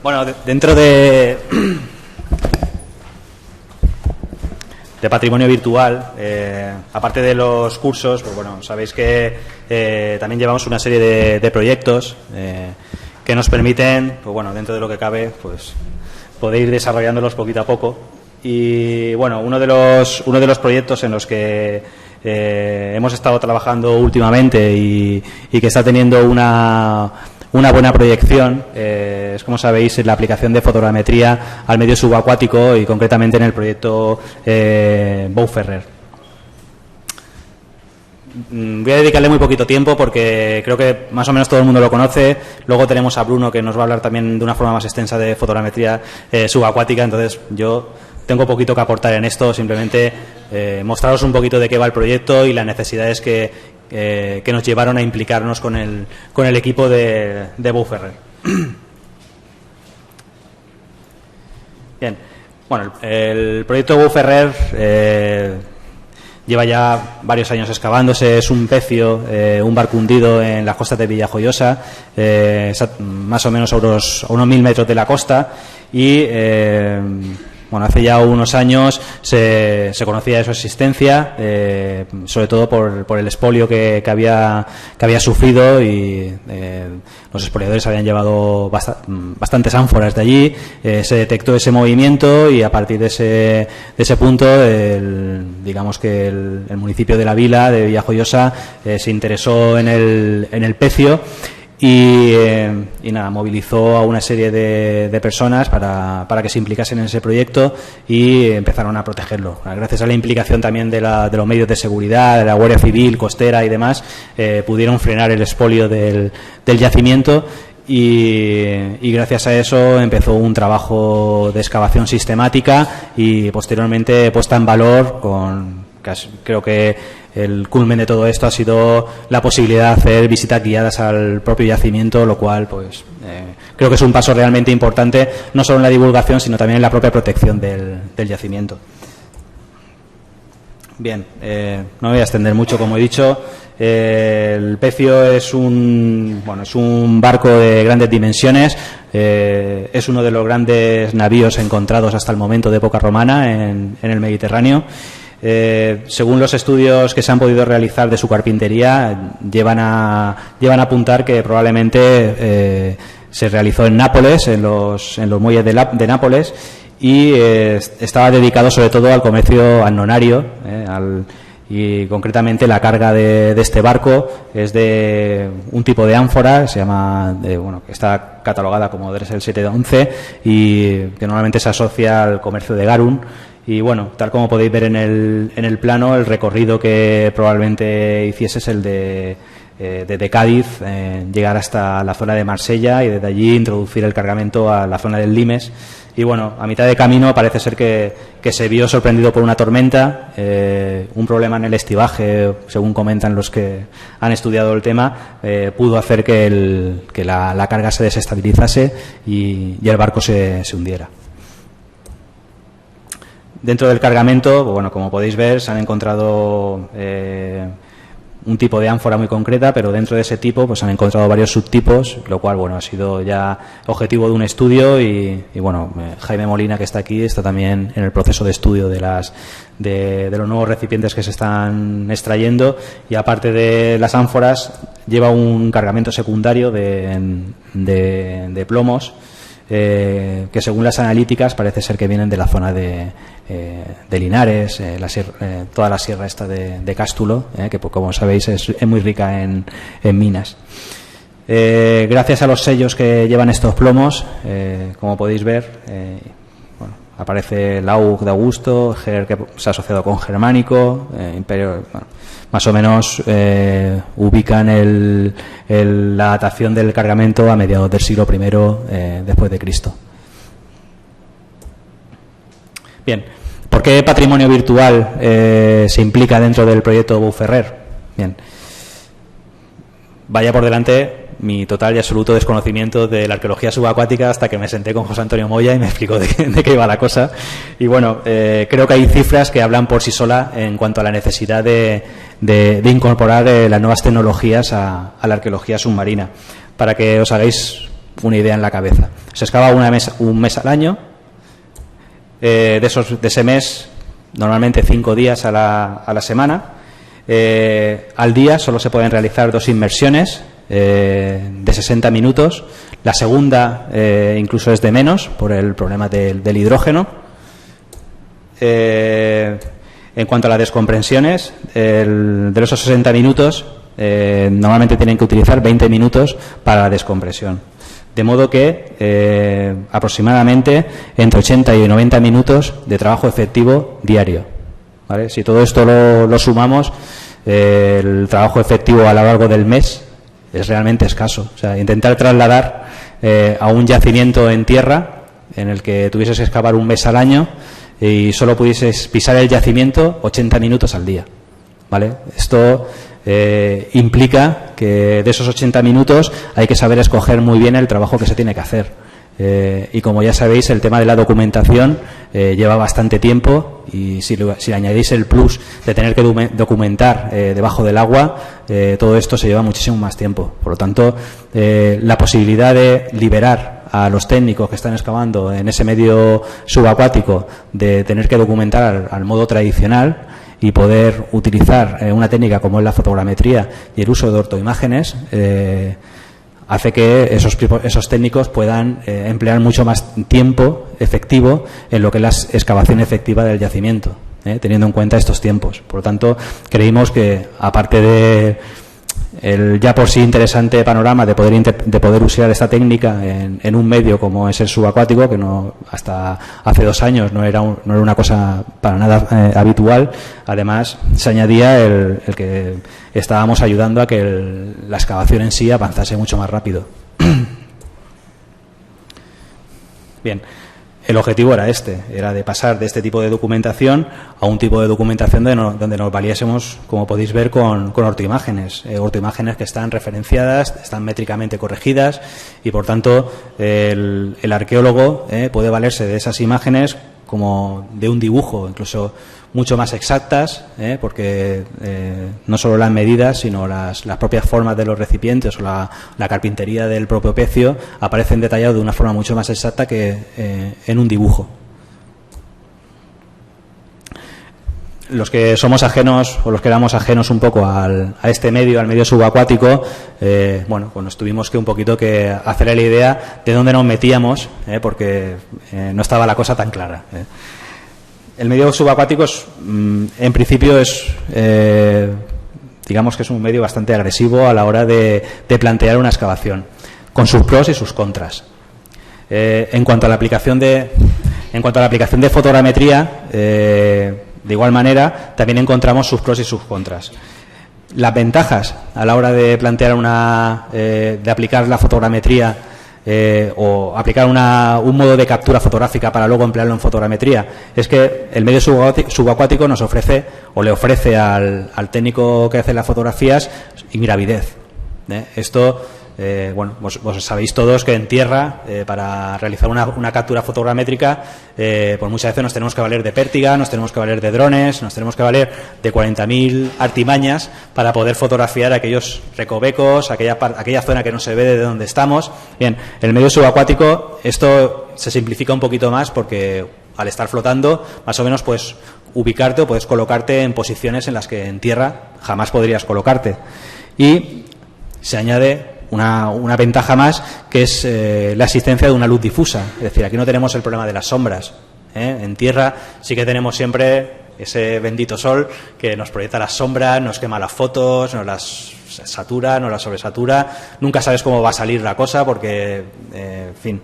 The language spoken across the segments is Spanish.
Bueno, dentro de patrimonio virtual, aparte de los cursos, pues bueno, sabéis que también llevamos una serie de proyectos que nos permiten, pues bueno, dentro de lo que cabe, pues poder ir desarrollándolos poquito a poco. Y bueno, uno de los proyectos en los que hemos estado trabajando últimamente y que está teniendo una buena proyección es, como sabéis, la aplicación de fotogrametría al medio subacuático y concretamente en el proyecto Bou Ferrer. Voy a dedicarle muy poquito tiempo porque creo que más o menos todo el mundo lo conoce. Luego tenemos a Bruno, que nos va a hablar también de una forma más extensa de fotogrametría subacuática. Entonces yo tengo poquito que aportar en esto, simplemente mostraros un poquito de qué va el proyecto y las necesidades que nos llevaron a implicarnos con el equipo de Bou Ferrer. Bien, bueno, el proyecto Bou Ferrer lleva ya varios años excavándose. Es un pecio, un barco hundido en las costas de Villajoyosa, más o menos a unos 1000 metros de la costa, y bueno, hace ya unos años se conocía de su existencia, sobre todo por el expolio que había sufrido, y los expoliadores habían llevado bastantes ánforas de allí. Se detectó ese movimiento y a partir de ese punto, digamos que el municipio de La Vila, de Villajoyosa, se interesó en el pecio. Y nada, movilizó a una serie de personas para que se implicasen en ese proyecto y empezaron a protegerlo. Gracias a la implicación también de los medios de seguridad, de la Guardia Civil, costera y demás, pudieron frenar el expolio del yacimiento. Y gracias a eso empezó un trabajo de excavación sistemática y posteriormente puesta en valor creo que el culmen de todo esto ha sido la posibilidad de hacer visitas guiadas al propio yacimiento, lo cual pues creo que es un paso realmente importante, no solo en la divulgación, sino también en la propia protección del yacimiento. Bien, no me voy a extender mucho, como he dicho. El pecio es un barco de grandes dimensiones. Es uno de los grandes navíos encontrados hasta el momento de época romana en el Mediterráneo. Según los estudios que se han podido realizar de su carpintería, llevan a apuntar que probablemente se realizó en Nápoles, en los muelles de Nápoles, y estaba dedicado sobre todo al comercio annonario, y concretamente la carga de este barco es de un tipo de ánfora, se llama que está catalogada como Dressel 711 y que normalmente se asocia al comercio de garum. Y bueno, tal como podéis ver en el plano, el recorrido que probablemente hiciese es el de Cádiz, llegar hasta la zona de Marsella y desde allí introducir el cargamento a la zona del Limes. Y bueno, a mitad de camino parece ser que se vio sorprendido por una tormenta, un problema en el estivaje, según comentan los que han estudiado el tema, pudo hacer que la carga se desestabilizase y el barco se hundiera. Dentro del cargamento, bueno, como podéis ver, se han encontrado un tipo de ánfora muy concreta, pero dentro de ese tipo pues han encontrado varios subtipos, lo cual bueno ha sido ya objetivo de un estudio y bueno, Jaime Molina, que está aquí, está también en el proceso de estudio de los nuevos recipientes que se están extrayendo, y aparte de las ánforas lleva un cargamento secundario de plomos, que según las analíticas parece ser que vienen de la zona de Linares, toda la sierra esta de Cástulo, que como sabéis es muy rica en minas. Gracias a los sellos que llevan estos plomos, como podéis ver, aparece Laug de Augusto, Ger, que se ha asociado con Germánico, Imperio, más o menos ubican la datación del cargamento a mediados del siglo I después de Cristo. Bien, ¿por qué patrimonio virtual se implica dentro del proyecto Bou Ferrer? Bien, vaya por delante mi total y absoluto desconocimiento de la arqueología subacuática hasta que me senté con José Antonio Moya y me explicó de qué iba la cosa. Y bueno, creo que hay cifras que hablan por sí sola en cuanto a la necesidad de incorporar las nuevas tecnologías a la arqueología submarina. Para que os hagáis una idea en la cabeza. Se excava un mes al año. De ese mes, normalmente 5 días a la semana. Al día solo se pueden realizar 2 inmersiones de 60 minutos. La segunda incluso es de menos por el problema del hidrógeno. En cuanto a las descompresiones, de esos 60 minutos normalmente tienen que utilizar 20 minutos para la descompresión. De modo que aproximadamente entre 80 y 90 minutos de trabajo efectivo diario, ¿vale? Si todo esto lo sumamos, el trabajo efectivo a lo largo del mes es realmente escaso. O sea, intentar trasladar a un yacimiento en tierra en el que tuvieses que excavar un mes al año y solo pudieses pisar el yacimiento 80 minutos al día, ¿vale? Esto implica que de esos 80 minutos hay que saber escoger muy bien el trabajo que se tiene que hacer. Y como ya sabéis, el tema de la documentación lleva bastante tiempo, y si le añadís el plus de tener que documentar debajo del agua, todo esto se lleva muchísimo más tiempo. Por lo tanto, la posibilidad de liberar a los técnicos que están excavando en ese medio subacuático de tener que documentar al modo tradicional y poder utilizar una técnica como es la fotogrametría y el uso de ortoimágenes, hace que esos técnicos puedan emplear mucho más tiempo efectivo en lo que es la excavación efectiva del yacimiento, teniendo en cuenta estos tiempos. Por lo tanto, creímos que, aparte de el ya por sí interesante panorama de poder usar esta técnica en un medio como es el subacuático, que no, hasta hace 2 años no era una cosa para nada habitual, además se añadía el que estábamos ayudando a que la excavación en sí avanzase mucho más rápido. Bien. El objetivo era era de pasar de este tipo de documentación a un tipo de documentación donde nos valiésemos, como podéis ver, con ortoimágenes. Ortoimágenes que están referenciadas, están métricamente corregidas y, por tanto, el arqueólogo puede valerse de esas imágenes como de un dibujo, incluso mucho más exactas, porque no solo las medidas, sino las propias formas de los recipientes o la carpintería del propio pecio aparecen detallados de una forma mucho más exacta que en un dibujo. Los que somos ajenos, o los que éramos ajenos un poco a este medio, al medio subacuático, bueno, pues nos tuvimos que un poquito que hacer la idea de dónde nos metíamos, porque no estaba la cosa tan clara. El medio subacuático en principio digamos que es un medio bastante agresivo a la hora de plantear una excavación, con sus pros y sus contras. En cuanto a la aplicación de fotogrametría, de igual manera, también encontramos sus pros y sus contras. Las ventajas a la hora de plantear de aplicar la fotogrametría o aplicar un modo de captura fotográfica para luego emplearlo en fotogrametría es que el medio subacuático nos ofrece, o le ofrece al técnico que hace las fotografías, ingravidez. Esto, bueno, vos sabéis todos que en tierra, para realizar una captura fotogramétrica, pues muchas veces nos tenemos que valer de pértiga, nos tenemos que valer de drones, nos tenemos que valer de 40.000 artimañas para poder fotografiar aquellos recovecos, aquella zona que no se ve de donde estamos. Bien, en el medio subacuático esto se simplifica un poquito más, porque al estar flotando, más o menos puedes ubicarte o puedes colocarte en posiciones en las que en tierra jamás podrías colocarte. Y se añade una ventaja más, que es la existencia de una luz difusa. Es decir, aquí no tenemos el problema de las sombras. En tierra sí que tenemos siempre ese bendito sol que nos proyecta las sombras, nos quema las fotos, nos las satura, nos las sobresatura. Nunca sabes cómo va a salir la cosa porque, en fin,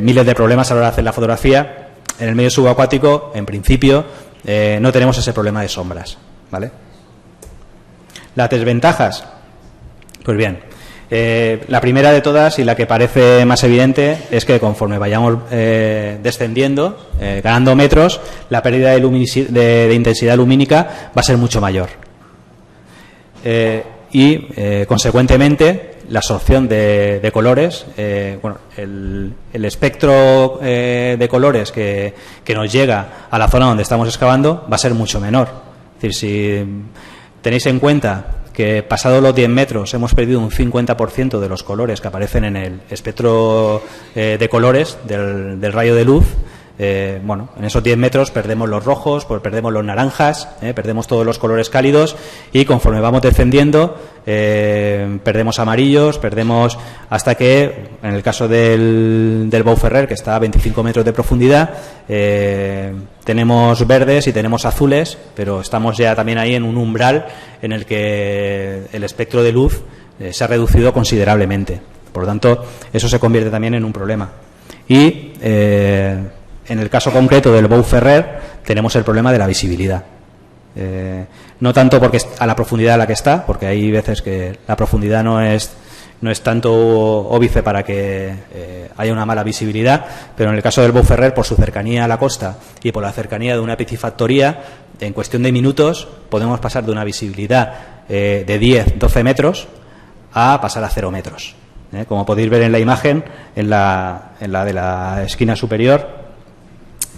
miles de problemas a la hora de hacer la fotografía. En el medio subacuático, en principio, no tenemos ese problema de sombras, ¿vale? Las desventajas, pues bien, la primera de todas, y la que parece más evidente, es que conforme vayamos descendiendo, ganando metros, la pérdida de intensidad lumínica va a ser mucho mayor. Y, consecuentemente, la absorción de colores, bueno, el espectro de colores que nos llega a la zona donde estamos excavando va a ser mucho menor. Es decir, si tenéis en cuenta que pasado los 10 metros hemos perdido un 50% de los colores que aparecen en el espectro de colores del rayo de luz. Bueno, en esos 10 metros perdemos los rojos, pues perdemos los naranjas, perdemos todos los colores cálidos, y conforme vamos descendiendo perdemos amarillos, perdemos, hasta que en el caso del Bou Ferrer, que está a 25 metros de profundidad, tenemos verdes y tenemos azules, pero estamos ya también ahí en un umbral en el que el espectro de luz se ha reducido considerablemente. Por lo tanto, eso se convierte también en un problema. Y en el caso concreto del Bou Ferrer tenemos el problema de la visibilidad. No tanto porque a la profundidad a la que está, porque hay veces que la profundidad no es tanto óbice para que haya una mala visibilidad, pero en el caso del Bou Ferrer, por su cercanía a la costa y por la cercanía de una piscifactoría, en cuestión de minutos podemos pasar de una visibilidad de 10, 12 metros a pasar a 0 metros. Como podéis ver en la imagen, en la de la esquina superior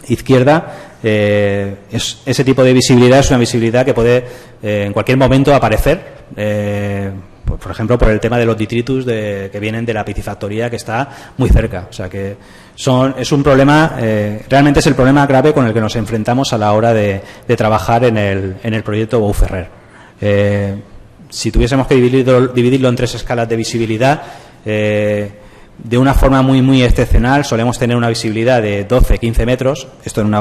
izquierda, ese tipo de visibilidad es una visibilidad que puede en cualquier momento aparecer, por ejemplo, por el tema de los detritus que vienen de la piscifactoría, que está muy cerca. O sea que es un problema, realmente es el problema grave con el que nos enfrentamos a la hora de trabajar en el proyecto Bou Ferrer. Si tuviésemos que dividirlo en 3 escalas de visibilidad, de una forma muy muy excepcional solemos tener una visibilidad de 12-15 metros, esto en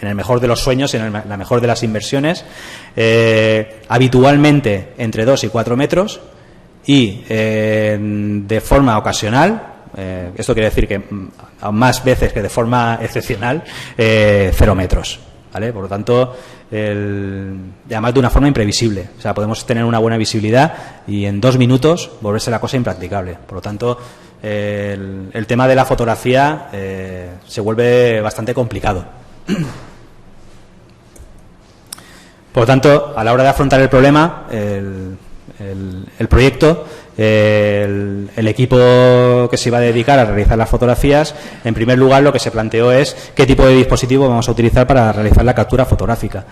el mejor de los sueños, en la mejor de las inversiones, habitualmente entre 2 y 4 metros, y de forma ocasional, esto quiere decir que más veces que de forma excepcional, 0 metros, ¿vale? Por lo tanto, además de una forma imprevisible. O sea, podemos tener una buena visibilidad y en 2 minutos volverse la cosa impracticable. Por lo tanto, el tema de la fotografía se vuelve bastante complicado. Por lo tanto, a la hora de afrontar el problema, el proyecto, el equipo que se iba a dedicar a realizar las fotografías, en primer lugar lo que se planteó es qué tipo de dispositivo vamos a utilizar para realizar la captura fotográfica.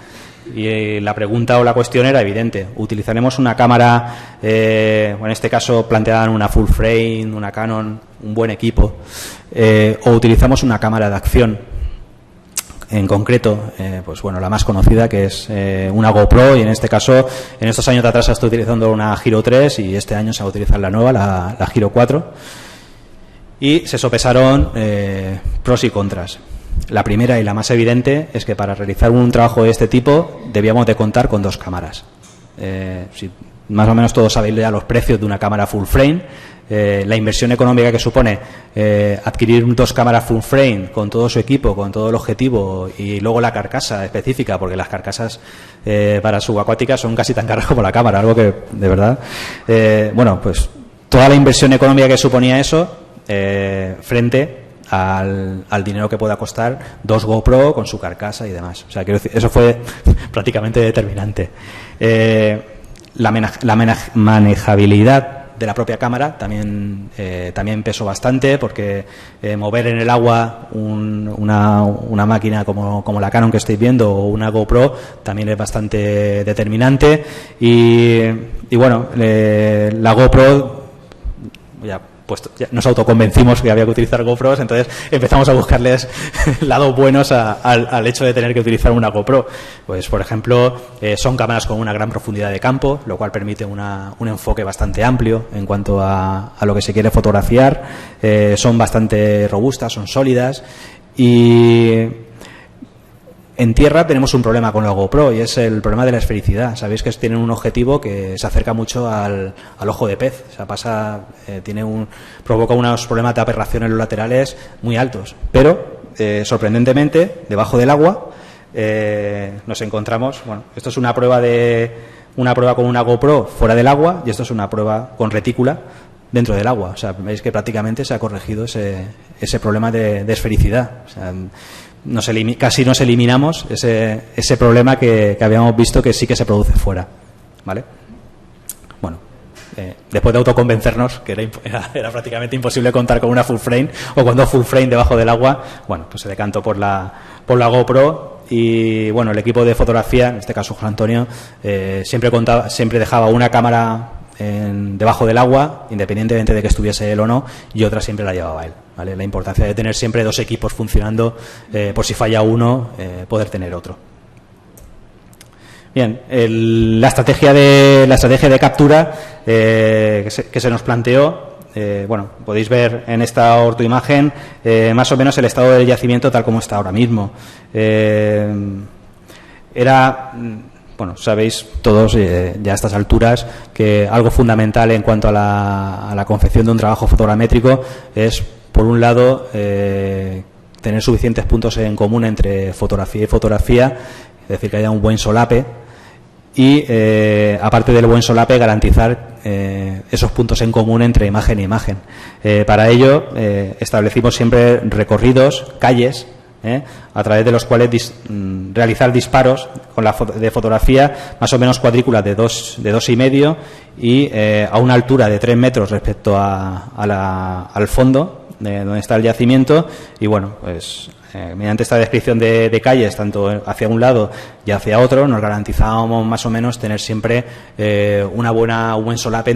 Y la pregunta o la cuestión era evidente: utilizaremos una cámara, en este caso planteaban una full frame, una Canon, un buen equipo, o utilizamos una cámara de acción. En concreto, pues bueno, la más conocida, que es una GoPro, y en este caso, en estos años de atrás se está utilizando una Giro 3 y este año se va a utilizar la nueva, la Giro 4. Y se sopesaron pros y contras. La primera y la más evidente es que para realizar un trabajo de este tipo debíamos de contar con 2 cámaras. Si más o menos todos sabéis ya los precios de una cámara full frame, la inversión económica que supone adquirir 2 cámaras full frame con todo su equipo, con todo el objetivo, y luego la carcasa específica, porque las carcasas para subacuáticas son casi tan caras como la cámara, algo que de verdad, bueno, pues toda la inversión económica que suponía eso frente al dinero que pueda costar 2 GoPro con su carcasa y demás. O sea, quiero decir, eso fue prácticamente determinante. La manejabilidad de la propia cámara también pesó bastante, porque mover en el agua una máquina como la Canon que estáis viendo, o una GoPro, también es bastante determinante. Y bueno, la GoPro ya nos autoconvencimos que había que utilizar GoPros, entonces empezamos a buscarles lados buenos al hecho de tener que utilizar una GoPro. Pues, por ejemplo, son cámaras con una gran profundidad de campo, lo cual permite un enfoque bastante amplio en cuanto a lo que se quiere fotografiar. Son bastante robustas, son sólidas, y en tierra tenemos un problema con la GoPro, y es el problema de la esfericidad. Sabéis que tienen un objetivo que se acerca mucho al ojo de pez. O sea, provoca unos problemas de aberración en los laterales muy altos. Pero, sorprendentemente, debajo del agua nos encontramos, bueno, esto es una prueba con una GoPro fuera del agua, y esto es una prueba con retícula dentro del agua. O sea, veis que prácticamente se ha corregido ese problema de esfericidad. O sea, casi nos eliminamos ese problema que habíamos visto que sí que se produce fuera, ¿vale? Bueno, después de autoconvencernos que era prácticamente imposible contar con una full frame o con 2 full frame debajo del agua, bueno, pues se decantó por la GoPro, y bueno, el equipo de fotografía, en este caso Juan Antonio, siempre dejaba una cámara debajo del agua, independientemente de que estuviese él o no, y otra siempre la llevaba él, ¿vale? La importancia de tener siempre dos equipos funcionando, por si falla uno, poder tener otro. Bien, la estrategia de captura que se nos planteó, bueno, podéis ver en esta ortoimagen más o menos el estado del yacimiento tal como está ahora mismo. Bueno, sabéis todos ya a estas alturas que algo fundamental en cuanto a la confección de un trabajo fotogramétrico es, por un lado, tener suficientes puntos en común entre fotografía y fotografía, es decir, que haya un buen solape y, aparte del buen solape, garantizar esos puntos en común entre imagen e imagen. Para ello, establecimos siempre recorridos, calles, a través de los cuales realizar disparos de fotografía más o menos cuadrículas de 2,5 y a una altura de 3 metros respecto al fondo donde está el yacimiento, y bueno, pues mediante esta descripción de calles, tanto hacia un lado y hacia otro, nos garantizábamos más o menos tener siempre un buen solape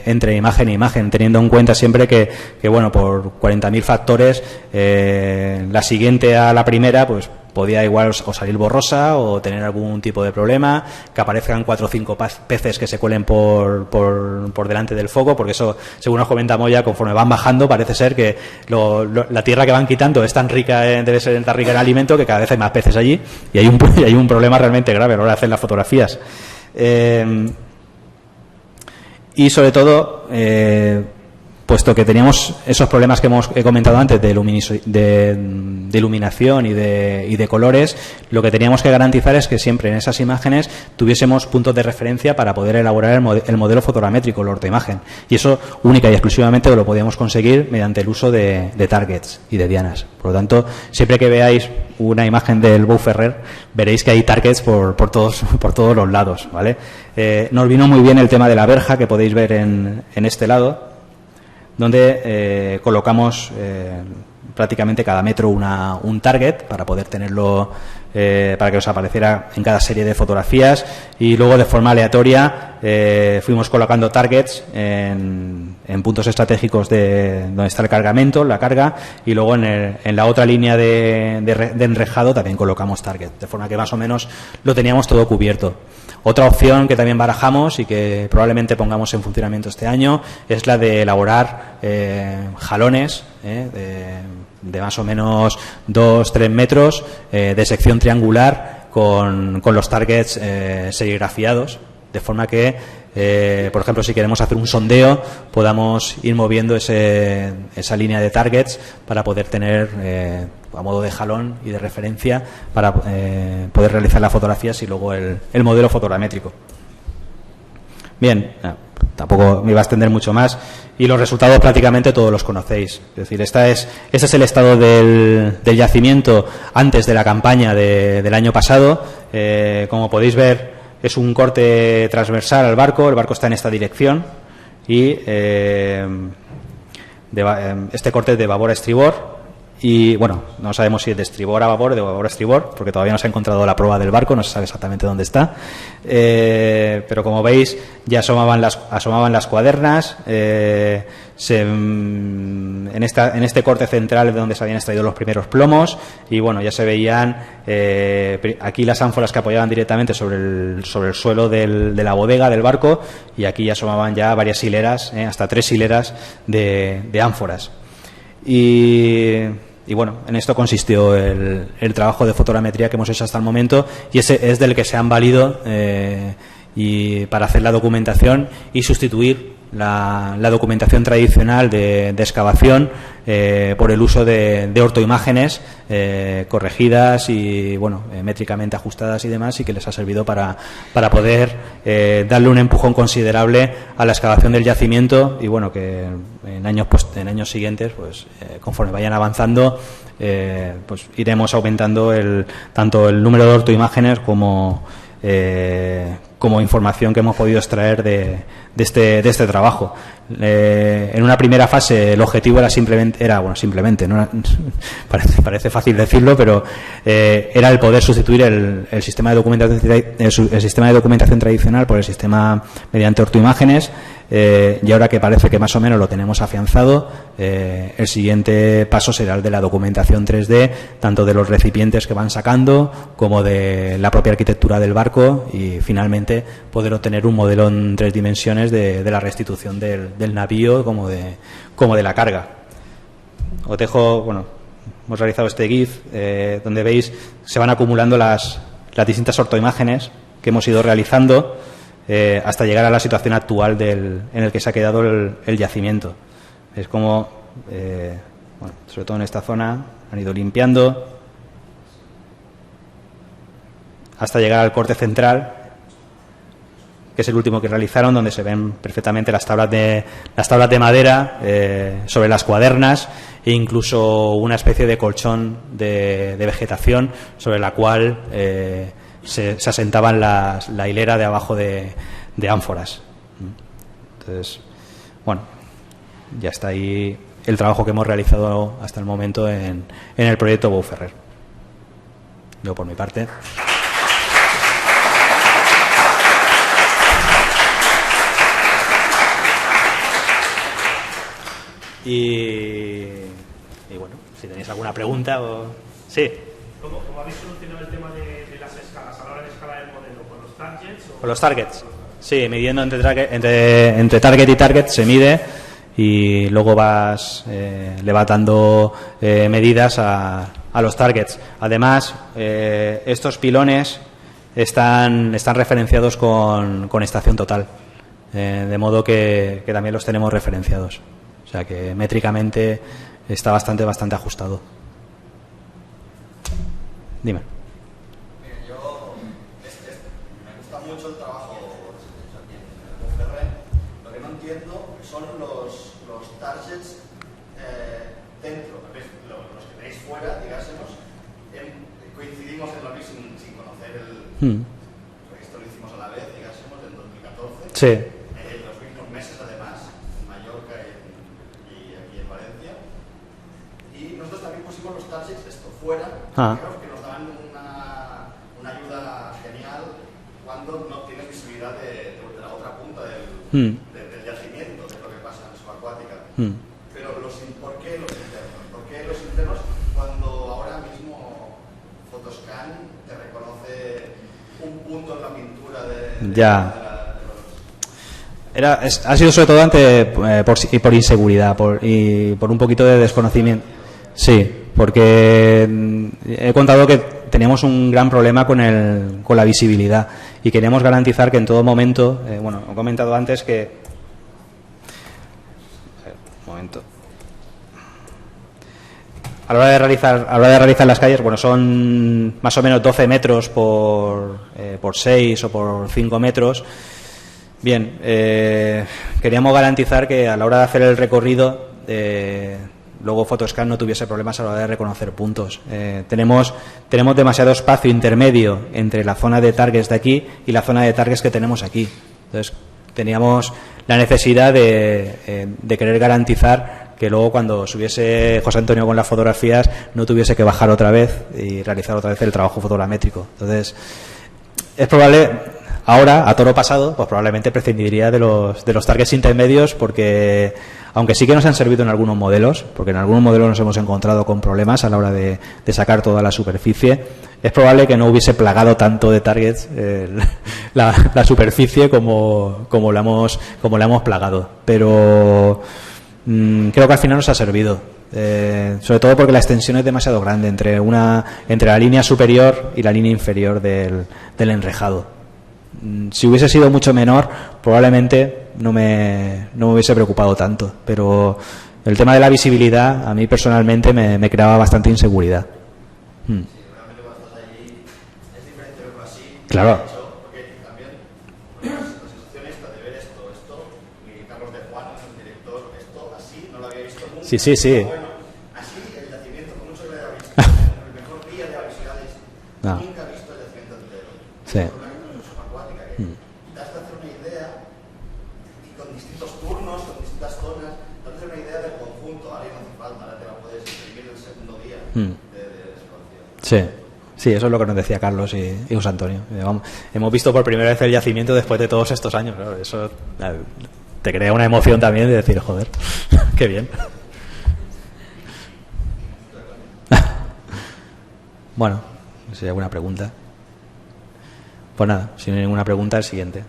entre imagen e imagen, teniendo en cuenta siempre que bueno, por 40.000 factores, la siguiente a la primera, pues podía igual o salir borrosa o tener algún tipo de problema, que aparezcan 4 o 5 peces que se cuelen por delante del foco, porque eso, según nos comenta Moya, conforme van bajando parece ser que la tierra que van quitando es tan rica, debe ser tan rica en alimento, que cada vez hay más peces allí y hay un problema realmente grave a la hora de hacer las fotografías. Y sobre todo, puesto que teníamos esos problemas que he comentado antes de iluminación y de colores, lo que teníamos que garantizar es que siempre en esas imágenes tuviésemos puntos de referencia para poder elaborar el modelo fotogramétrico, la ortoimagen. Y eso única y exclusivamente lo podíamos conseguir mediante el uso de targets y de dianas. Por lo tanto, siempre que veáis una imagen del Bou Ferrer, veréis que hay targets por todos los lados, ¿vale? Nos vino muy bien el tema de la verja, que podéis ver en este lado, donde colocamos prácticamente cada metro un target para poder tenerlo, para que os apareciera en cada serie de fotografías, y luego de forma aleatoria fuimos colocando targets en puntos estratégicos donde está el cargamento, la carga, y luego en la otra línea de enrejado también colocamos target, de forma que más o menos lo teníamos todo cubierto. Otra opción que también barajamos y que probablemente pongamos en funcionamiento este año es la de elaborar jalones de más o menos 2-3 metros de sección triangular con los targets serigrafiados, de forma que, por ejemplo, si queremos hacer un sondeo, podamos ir moviendo esa línea de targets para poder tener a modo de jalón y de referencia para poder realizar las fotografías y luego el modelo fotogramétrico. Bien, tampoco me iba a extender mucho más, y los resultados prácticamente todos los conocéis. Es decir, este es el estado del yacimiento antes de la campaña del año pasado. Como podéis ver, es un corte transversal al barco, el barco está en esta dirección y este corte es de babor a estribor. Y bueno, no sabemos si es de estribor a babor o de babor a estribor, porque todavía no se ha encontrado la proa del barco, no se sabe exactamente dónde está. Pero como veis, ya asomaban las cuadernas. En este corte central es donde se habían extraído los primeros plomos, y bueno, ya se veían aquí las ánforas que apoyaban directamente sobre el suelo de la bodega del barco, y aquí ya asomaban ya varias hileras, hasta 3 hileras de ánforas. Y bueno, en esto consistió el trabajo de fotogrametría que hemos hecho hasta el momento, y ese es del que se han valido y para hacer la documentación y sustituir la documentación tradicional de excavación por el uso de ortoimágenes corregidas y bueno, métricamente ajustadas y demás, y que les ha servido para poder darle un empujón considerable a la excavación del yacimiento, y bueno, que en años siguientes, pues conforme vayan avanzando, pues iremos aumentando tanto el número de ortoimágenes como como información que hemos podido extraer de este trabajo. En una primera fase el objetivo era simplemente, ¿no? parece fácil decirlo, pero era el poder sustituir el sistema de documentación tradicional por el sistema mediante ortoimágenes. Y ahora que parece que más o menos lo tenemos afianzado, el siguiente paso será el de la documentación 3D, tanto de los recipientes que van sacando como de la propia arquitectura del barco, y finalmente poder obtener un modelo en 3 dimensiones de la restitución del navío como de la carga. Os dejo, hemos realizado este GIF donde veis se van acumulando las distintas ortoimágenes que hemos ido realizando hasta llegar a la situación actual en el que se ha quedado el yacimiento. Es como, sobre todo en esta zona, han ido limpiando hasta llegar al corte central, que es el último que realizaron, donde se ven perfectamente las tablas de madera sobre las cuadernas, e incluso una especie de colchón de vegetación sobre la cual se asentaban la hilera de abajo de ánforas. Entonces, ya está ahí el trabajo que hemos realizado hasta el momento en el proyecto Bou Ferrer. Yo, por mi parte. Y bueno, si tenéis alguna pregunta o... Sí. ¿Cómo habéis solucionado el tema de las escalas a la hora de escalar el modelo? ¿Con los targets? Con los targets. Sí, midiendo entre target y target se mide, y luego le vas dando medidas a los targets. Además, estos pilones están referenciados con estación total, de modo que también los tenemos referenciados. O sea que métricamente está bastante ajustado. Dime. Mira, me gusta mucho el trabajo en Bou Ferrer. Lo que no entiendo son los targets dentro. Los que tenéis fuera, digásemos, coincidimos en lo mismo sin conocer porque esto lo hicimos a la vez, digásemos, en 2014. Sí. Los mismos meses, además, en Mallorca y aquí en Valencia. Y nosotros también pusimos los targets fuera, que nos dan una ayuda genial cuando no tienes visibilidad de la otra punta del yacimiento, de lo que pasa en subacuática. Pero ¿por qué los internos? ¿Por qué los internos cuando ahora mismo Photoscan te reconoce un punto en la pintura ha sido sobre todo por inseguridad y por un poquito de desconocimiento. Sí, porque he contado que teníamos un gran problema con la visibilidad, y queríamos garantizar que en todo momento, he comentado antes que... Un momento. A la hora de realizar las calles, son más o menos 12 metros por 6 o por 5 metros. Bien, queríamos garantizar que a la hora de hacer el recorrido, luego Photoscan no tuviese problemas a la hora de reconocer puntos. Tenemos demasiado espacio intermedio entre la zona de targets de aquí y la zona de targets que tenemos aquí. Entonces, teníamos la necesidad de querer garantizar que luego, cuando subiese José Antonio con las fotografías, no tuviese que bajar otra vez y realizar otra vez el trabajo fotogramétrico. Entonces, es probable... Ahora, a toro pasado, pues probablemente prescindiría de los targets intermedios, porque aunque sí que nos han servido en algunos modelos, porque en algunos modelos nos hemos encontrado con problemas a la hora de sacar toda la superficie, es probable que no hubiese plagado tanto de targets la superficie como la hemos plagado. Pero creo que al final nos ha servido. Sobre todo porque la extensión es demasiado grande entre la línea superior y la línea inferior del enrejado. Si hubiese sido mucho menor, probablemente no me hubiese preocupado tanto, pero el tema de la visibilidad a mí personalmente me creaba bastante inseguridad. Sí, realmente cuando estás allí es diferente verlo así. Claro. Porque también la sensación esta de ver esto, y Carlos de Juan, el director, esto así no lo había visto nunca. Sí. Bueno, así el yacimiento, con mucho que le había visto, el mejor día de avisidades, nunca he visto el yacimiento entero. Sí. Sí. Sí, eso es lo que nos decía Carlos y José Antonio. Vamos, hemos visto por primera vez el yacimiento después de todos estos años. Claro, eso te crea una emoción también de decir, joder, qué bien. Bueno, si hay alguna pregunta. Pues nada, si no hay ninguna pregunta, el siguiente.